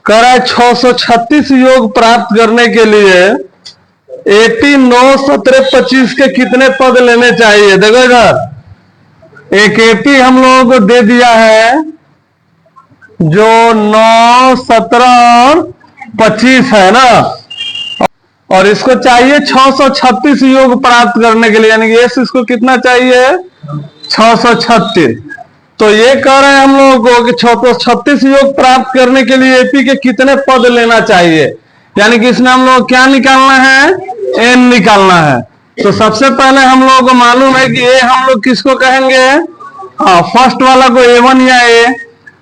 कर 636 योग प्राप्त करने के लिए 80, 9, 17, 25 के कितने पद लेने चाहिए। देखो इधर एक 80 हम लोगों को दे दिया है जो 9, 17 और 25 है ना, और इसको चाहिए 636 योग प्राप्त करने के लिए, यानी कि इसको कितना चाहिए 636। तो ये कह रहे हैं हम लोगों को कि 636 योग प्राप्त करने के लिए एपी के कितने पद लेना चाहिए, यानी कि इसमें हम लोग क्या निकालना है, एन निकालना है। तो सबसे पहले हम लोगों को मालूम है कि ए हम लोग किसको कहेंगे, हाँ फर्स्ट वाला को A1 या ए।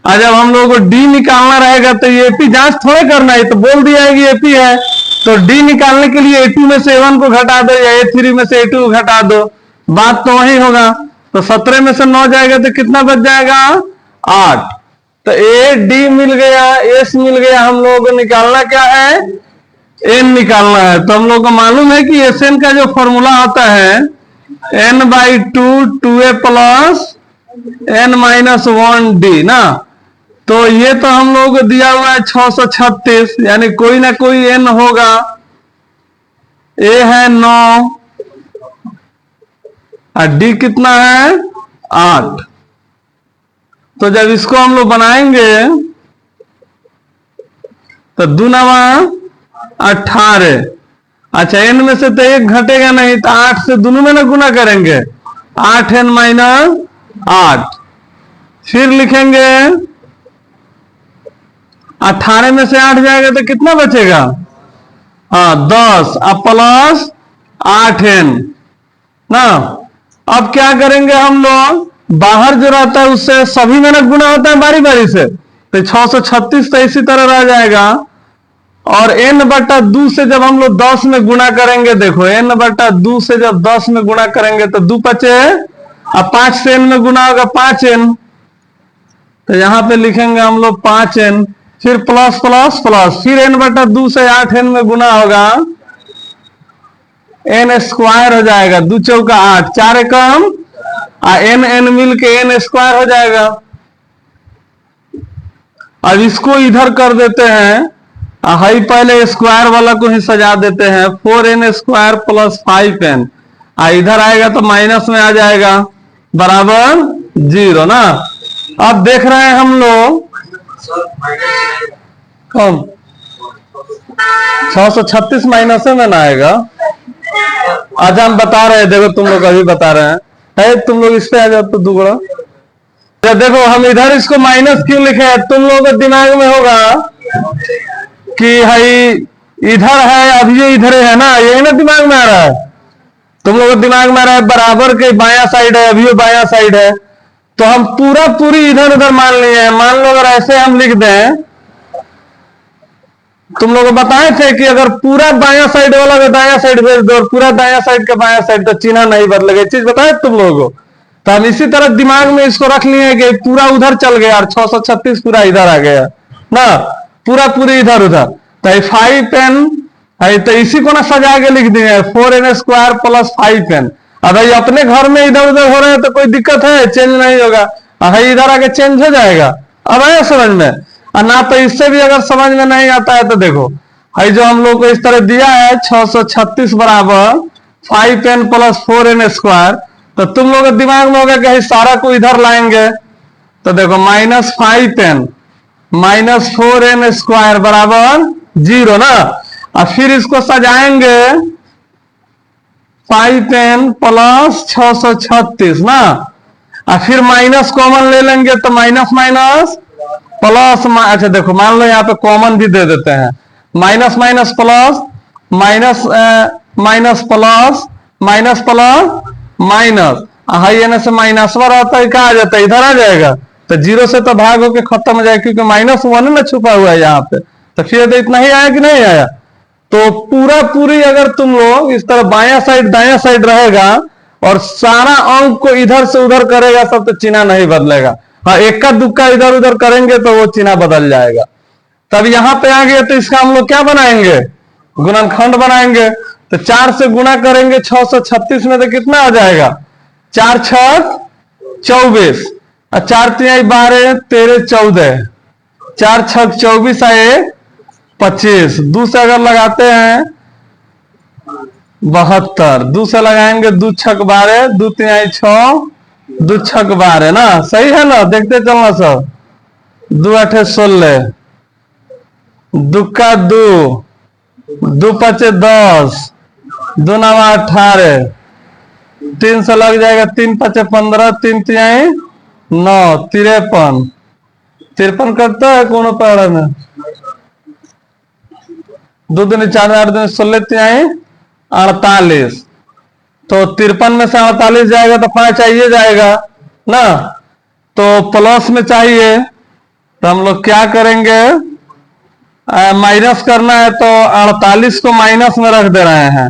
और जब हम लोगों को डी निकालना रहेगा तो ये एपी जांच थोड़े करना है, तो बोल दिया है कि एपी है, तो डी निकालने के लिए A2 में से A1 को घटा दो या A3 में से A2 को घटा दो, बात तो वही होगा। तो 17 में से 9 जाएगा तो कितना बच जाएगा 8। तो ए डी मिल गया, एस मिल गया, हम लोगों को निकालना क्या है, एन निकालना है। तो हम लोग को मालूम है कि एस एन का जो फॉर्मूला होता है n/2 2a प्लस n-1d ना। तो ये तो हम लोगों को दिया हुआ है 636, यानी कोई ना कोई एन होगा। ए है 9 और डी कितना है 8। तो जब इसको हम लोग बनाएंगे तो 2 नवा 18। अच्छा एन में से तो एक घटेगा नहीं, तो 8 से दोनों में ना गुना करेंगे, 8n-8। फिर लिखेंगे 18 में से 8 जाएगा तो कितना बचेगा, हाँ 10 अब प्लस 8n ना। अब क्या करेंगे हम लोग, बाहर जो रहता है उससे सभी में ना गुना होता है बारी बारी से, तो 636 तो इसी तरह रह जाएगा। और n/2 से जब हम लोग 10 में गुना करेंगे, देखो n/2 से जब 10 में गुना करेंगे तो 2 बचे, अब 5 से n में गुना होगा 5n, तो यहां पे लिखेंगे हम लोग 5n, फिर प्लस प्लस प्लस, फिर n/2 से 8n में गुना होगा, n स्क्वायर हो जाएगा, 2 चौका 8, 4 एकम n मिल के n स्क्वायर हो जाएगा। अब इसको इधर कर देते हैं, हाई पहले स्क्वायर वाला को ही सजा देते हैं, 4n स्क्वायर प्लस 5n, इधर आएगा तो माइनस में आ जाएगा बराबर 0 ना। अब देख रहे हैं हम लोग कम 636 माइनस में ना आएगा। आज हम बता रहे हैं, देखो तुम लोग अभी बता रहे हैं, तुम लोग इस पे आ जाओ तो दुगड़ा। देखो हम इधर इसको माइनस क्यों लिखे हैं, तुम लोगों के दिमाग में होगा कि भाई इधर है, अभी ये इधर है ना, यही ना दिमाग में आ रहा है, तुम लोगों के दिमाग में आ रहा है बराबर के बायां साइड है, अभी ये बायां साइड है, तो हम पूरी इधर उधर मान लिए हैं। मान लो अगर ऐसे हम लिख दें, तुम लोग बताए थे कि अगर पूरा बायां साइड वाला को दायां साइड भेज दो और पूरा दायां साइड का बायां साइड, तो चिन्ह नहीं बदलेगा, चीज बताए तुम लोगों को। तो हम इसी तरह दिमाग में इसको रख लिए कि पूरा उधर चल गया और 636 पूरा इधर आ गया ना, पूरी इधर उधर, तो 5n है, तो इसी को ना सजा के लिख दिए 4n स्क्वायर प्लस 5n। अब भाई अपने घर में इधर उधर हो रहे हैं तो कोई दिक्कत है, चेंज नहीं होगा, इधर आके चेंज हो जाएगा। अब आया समझ में, और ना तो इससे भी अगर समझ में नहीं आता है तो देखो है जो हम लोग को इस तरह दिया है 636 बराबर 5n प्लस 4n स्क्वायर, तो तुम लोग के दिमाग में होगा कि सारा को इधर लाएंगे, तो देखो -5n माइनस 4n स्क्वायर बराबर 0 ना। और फिर इसको सजाएंगे 5n प्लस 636 ना, और फिर माइनस कॉमन ले लेंगे तो माइनस माइनस प्लस, अच्छा देखो मान लो यहाँ पे कॉमन भी दे देते हैं, minus minus plus, minus minus plus, minus plus minus, high n से माइनस रहता है, कहा आ जाता है इधर आ जाएगा, तो 0 से तो भाग होके खत्म हो जाएगा, क्योंकि -1 ना छुपा हुआ है यहाँ पे। तो फिर तो इतना ही आया कि नहीं आया। तो पूरी अगर तुम लोग इस तरह बायां साइड दायां साइड रहेगा और सारा अंक को इधर से उधर करेगा सब, तो चिन्ह नहीं बदलेगा। हाँ इक्का दुक्का इधर उधर करेंगे तो वो चिन्ह बदल जाएगा। तब यहां पे आ गया तो इसका हम लोग क्या बनाएंगे, गुणनखंड बनाएंगे। तो 4 से गुणा करेंगे 636 में तो कितना आ जाएगा, 4 6 24, 4 3 12 13 14, 4 छक 24 आए 25, 2 से अगर लगाते हैं 72, 2 से लगाएंगे 2 छक 12, 2 तिहाई 6, 2 छक 12 ना, सही है ना, देखते चलना सब। 2 8 16, 2 का 2, 2 5 10, 2 9 18, 3 से लग जाएगा 3 5 15, 3 तिहाई 9, 53, 53 करता है कौन पहाड़ा में, 2 दिन 4 8 दिन 16 तिहाई 48, तो 53 में से 48 जाएगा तो 5 आइए जाएगा ना, तो प्लस में चाहिए तो हम लोग क्या करेंगे, माइनस करना है तो 48 को माइनस में रख दे रहे हैं,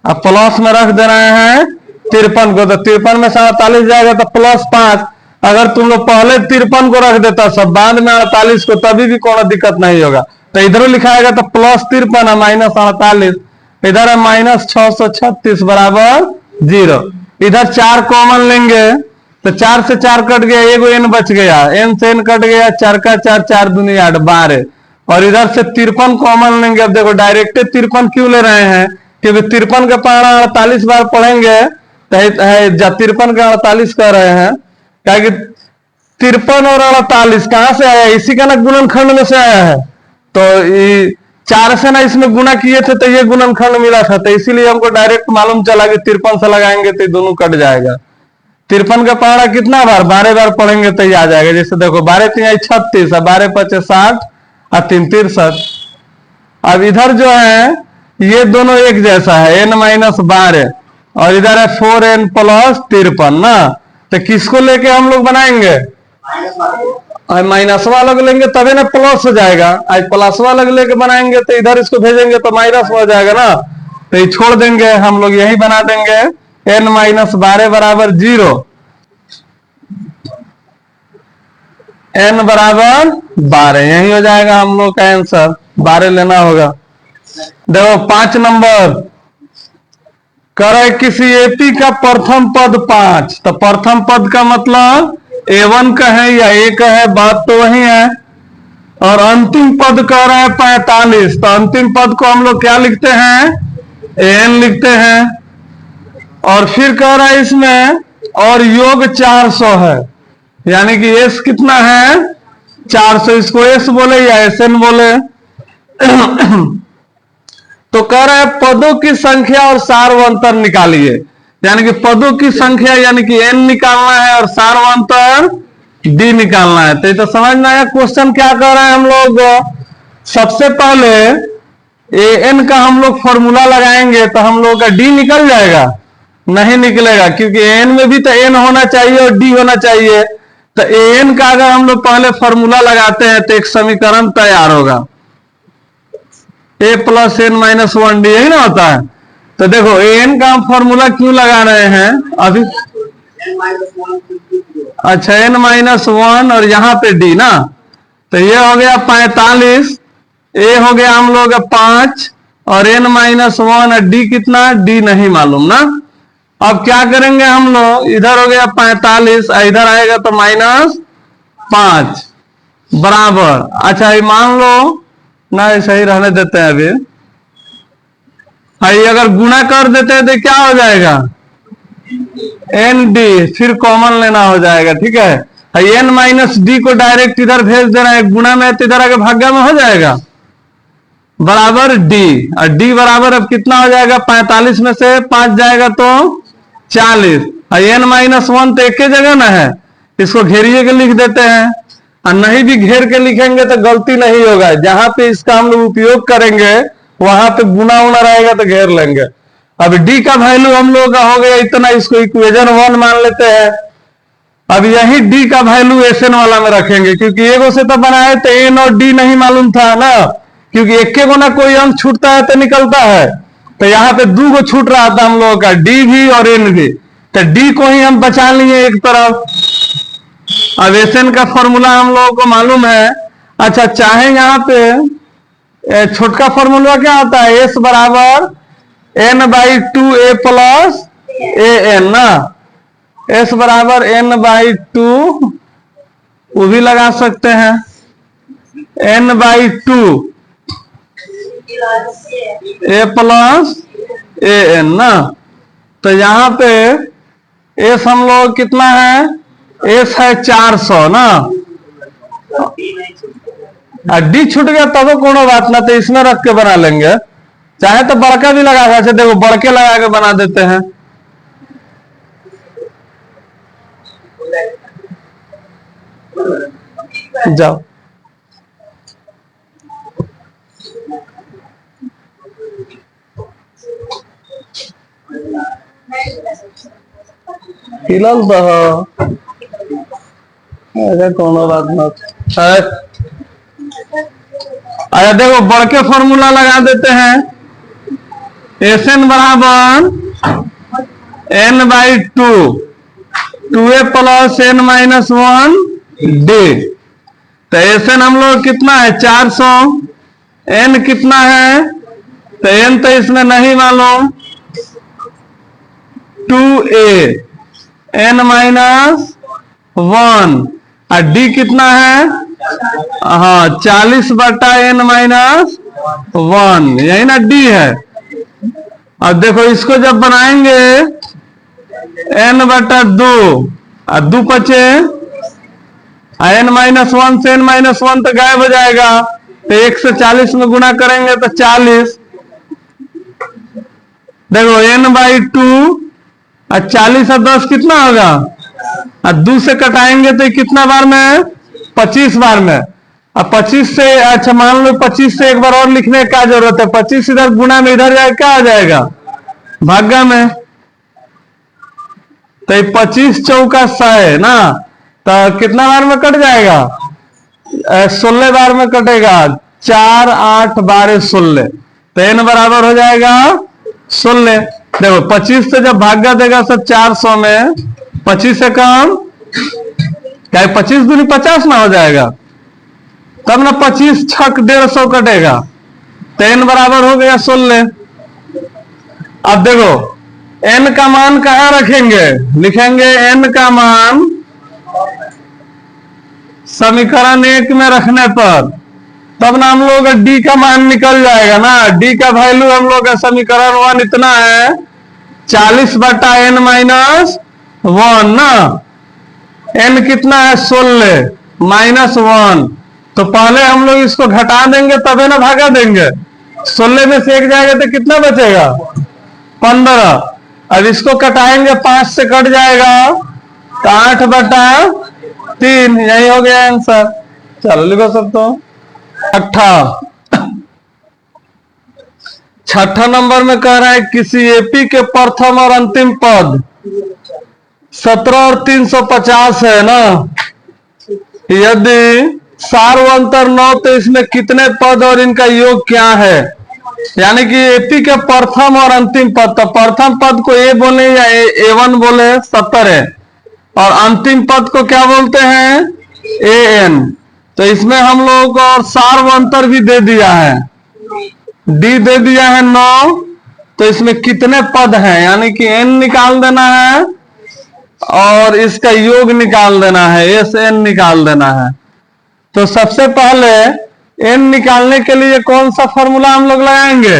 अब प्लस में रख दे रहे हैं 53 को, तो 53 में से 48 जाएगा तो +5। अगर तुम लोग पहले 53 को रख देता सब बाद में 48 को, तभी भी कोई दिक्कत नहीं होगा। तो इधर लिखाएगा तो +53 है -48, इधर है -636 बराबर 0। इधर 4 कॉमन लेंगे तो 4 से 4 कट गया, एगो n बच गया, n से n कट गया, 4 का 4, 4 दूनी 8, 12, और इधर से 53 कॉमन लेंगे। अब देखो डायरेक्ट 53 क्यों ले रहे हैं, क्योंकि 53 का पहाड़ा 48 बार पढ़ेंगे तो 53 का 48 कर रहे हैं, क्या कि 53 और 48 कहां से आया, इसी का ना गुणनखंड में से आया है, तो 4 से ना इसमें गुना किए थे तो ये गुणनखंड मिला था, तो इसीलिए हमको डायरेक्ट मालूम चला कि 53 से लगाएंगे तो दोनों कट जाएगा। 53 का पहाड़ा कितना बार, 12 बार पढ़ेंगे तो ये आ जाएगा। जैसे देखो 12 3 36, 12 5 60 और 3 63। अब इधर जो है ये दोनों एक जैसा है, n-12, और इधर है 4n + 53 ना, तो किसको लेके हम लोग बनाएंगे, माइनस वाला लेंगे तभी ना प्लस हो जाएगा। आज प्लस वाला लेके बनाएंगे तो इधर इसको भेजेंगे तो माइनस हो जाएगा ना, तो ये छोड़ देंगे, हम लोग यही बना देंगे n-12 बराबर 0, n बराबर 12, यही हो जाएगा हम लोग का आंसर, 12 लेना होगा। देखो 5 नंबर करे किसी एपी का प्रथम पद 5, तो प्रथम पद का मतलब A1 का है या A का है, बात तो वही है, और अंतिम पद कह रहा है 45, तो अंतिम पद को हम लोग क्या लिखते हैं, AN लिखते हैं, और फिर कह रहा है इसमें और योग 400 है, यानी कि S कितना है 400, इसको S बोले या SN बोले। तो कह रहा है पदों की संख्या और सारवंतर निकालिए, यानी कि पदों की संख्या यानी कि n निकालना है और सारवंतर d निकालना है। तो ये तो समझ में आया क्वेश्चन क्या कर रहे हैं हम लोग। सबसे पहले an का हम लोग फॉर्मूला लगाएंगे तो हम लोग का d निकल जाएगा, नहीं निकलेगा, क्योंकि an में भी तो n होना चाहिए और d होना चाहिए। तो an का अगर हम लोग पहले फॉर्मूला लगाते हैं तो एक समीकरण तैयार होगा, a + n-1d, यही ना होता है। तो देखो an का हम फॉर्मूला क्यों लगा रहे हैं अभी, अच्छा n-1 और यहाँ पे d ना, तो ये हो गया 45, a हो गया हम लोग 5 और n-1 और d कितना, d नहीं मालूम ना। अब क्या करेंगे हम लोग, इधर हो गया 45, इधर आएगा तो -5 बराबर, अच्छा ये मान लो ना, ऐसा ही रहने देते हैं अभी, भाई अगर गुणा कर देते हैं तो क्या हो जाएगा ND, फिर कॉमन लेना हो जाएगा, ठीक है। n-d को डायरेक्ट इधर भेज देना है, गुणा में तो इधर आगे भाग्य में हो जाएगा बराबर d, और d बराबर अब कितना हो जाएगा, 45 में से 5 जाएगा तो 40, और n-1 तो एक ही जगह ना है, इसको घेरिए के लिख देते हैं, और नहीं भी घेर के लिखेंगे तो गलती नहीं होगा, जहां पे इसका हम लोग उपयोग करेंगे वहां पे गुना उना रहेगा तो घेर लेंगे। अब d का वैल्यू हम लोग का हो गया इतना, इसको इक्वेशन 1 मान लेते हैं। अब यही d का वैल्यू SN वाला में रखेंगे, क्योंकि एगो से तो बनाए तो n और d नहीं मालूम था ना, क्योंकि एक के गुना कोई अंक छूटता है तो निकलता है, तो यहाँ पे 2 को छूट रहा था हम लोगों का, d भी और n भी, तो d को ही हम बचा लिए एक तरफ। अब SN का फॉर्मूला हम लोगों को मालूम है। अच्छा चाहे यहाँ पे छोटका फॉर्मूला क्या होता है, S बराबर n/2a + an ना, S बराबर n/2, वो भी लगा सकते हैं, n by 2 a plus a n ना। तो यहाँ पे एस हम लोग कितना है, एस है 400 ना, डी छूट गया तब तो कोनो बात ना, तो इसमें रख के बना लेंगे, चाहे तो बड़का भी लगा सकते, देखो बड़के लगा के बना देते हैं। जाओ हिलल तो अरे कोनो बात ना। अरे देखो बड़के फॉर्मूला लगा देते हैं, एस एन बराबर n by 2 2a plus n minus 1 d. तो एस एन हम लोग कितना है 400, एन कितना है, तो एन तो इसमें नहीं मालूम, 2a एन माइनस 1 और डी कितना है, हाँ 40 बटा एन माइनस 1, यही ना डी है। अब देखो इसको जब बनाएंगे एन बटा 2 और 2 बचे, एन माइनस 1 से एन माइनस 1 तो गायब हो जाएगा, तो 1 से 40 में गुणा करेंगे तो 40। देखो एन बाई 2 और 40 और 10 कितना होगा, और 2 से कटाएंगे तो कितना बार में, 25 बार में। अब 25 से, अच्छा मान लो 25 से एक बार और लिखने का जरूरत है, 25 इधर गुणा में इधर जाए क्या आ जाएगा, भागा में, तो 25 चौका 100 है ना, तो कितना बार में कट जाएगा, 16 बार में कटेगा, 4 8 12 16, तो एन बराबर हो जाएगा 16। देखो 25 से जब भागा देगा सब 400 में, 25 से कम क्या, 25 दूनी 50 ना हो जाएगा, तब ना 25 छक 150 कटेगा, तो एन बराबर हो गया 16। अब देखो एन का मान कहां रखेंगे, लिखेंगे एन का मान समीकरण 1 में रखने पर, तब ना हम लोग डी का मान निकल जाएगा ना। डी का वैल्यू हम लोग का समीकरण 1 इतना है, 40 बटा एन माइनस 1 ना, एन कितना है 16 माइनस 1, तो पहले हम लोग इसको घटा देंगे तबे ना भागा देंगे, 16 में से 1 जाएगा तो कितना बचेगा 15। अब इसको कटाएंगे 5 से कट जाएगा, तो 8 बटा 3, यही हो गया आंसर। चलो लिखो सब तो। छठा नंबर में कह रहा है किसी एपी के प्रथम और अंतिम पद 17 और 350 है ना, यदि सार्वंतर 9 तो इसमें कितने पद और इनका योग क्या है। यानी कि एपी के प्रथम और अंतिम पद, तो प्रथम पद को ए बोले या A1 बोले 70 है, और अंतिम पद को क्या बोलते हैं AN। तो इसमें हम लोग और सार्वंतर भी दे दिया है, डी दे दिया है 9, तो इसमें कितने पद हैं, यानी कि n निकाल देना है और इसका योग निकाल देना है, SN निकाल देना है। तो सबसे पहले n निकालने के लिए कौन सा फॉर्मूला हम लोग लगाएंगे,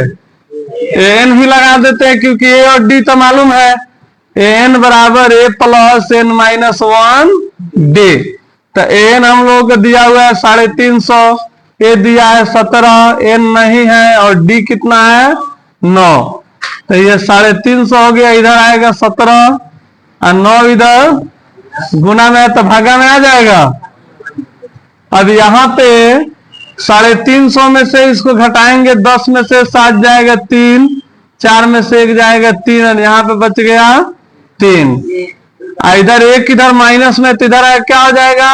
n ही लगा देते हैं, क्योंकि a और d तो मालूम है, an बराबर a plus n minus 1 d। तो an हम लोग को दिया हुआ है 350, a दिया है 17, n नहीं है, और d कितना है 9, तो ये 350 हो गया, इधर आएगा 17 और 9 इधर गुना में है तो भागा में आ जाएगा। अब यहाँ पे 350 में से इसको घटाएंगे, 10 में से 7 जाएगा 3, 4 में से 1 जाएगा 3, और यहाँ पे बच गया 3, इधर 1 इधर माइनस में, तो इधर क्या हो जाएगा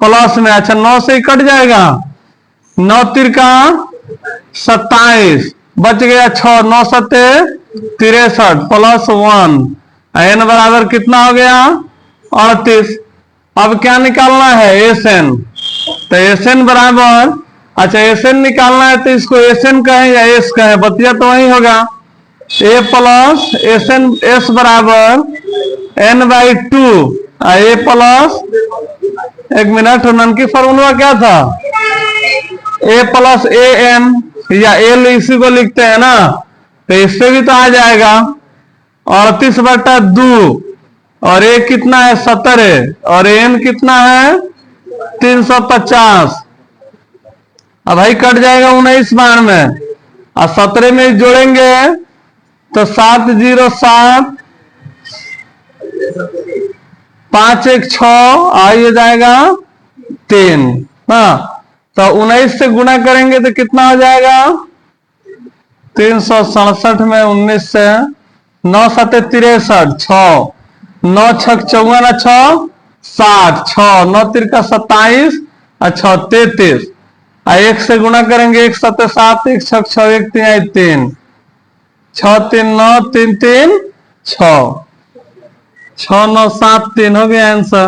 प्लस में। अच्छा 9 से ही कट जाएगा, 9 तिरका 27, बच गया 6, 9 सत्ते 63 प्लस 1, एन बराबर कितना हो गया 38। अब क्या निकालना है SN, तो SN बराबर, अच्छा SN निकालना है तो इसको SN कहें या S कहें, बतिया तो वही होगा, A प्लस SN, S बराबर N बाई 2, A प्लस, एक मिनट, नन की फॉर्मूला क्या था ए प्लस ए एन या एल इसी को लिखते हैं ना, तो इससे भी तो आ जाएगा 38/2 और ए कितना है 17 और एन कितना है 350। अब भाई कट जाएगा 19 बार में और 17 में जोड़ेंगे तो 707 5 1 6 आइए जाएगा 3। हाँ तो 19 से गुणा करेंगे तो कितना हो जाएगा 367 में 19 से 9 7 63 6 9 6 54 6 60 6 9 3 27 और 6 33 और 1 से गुणा करेंगे 1 7 7 1 6 6 1 3 3 6 3 9 3 3 6 6 9 7 3 हो गया आंसर।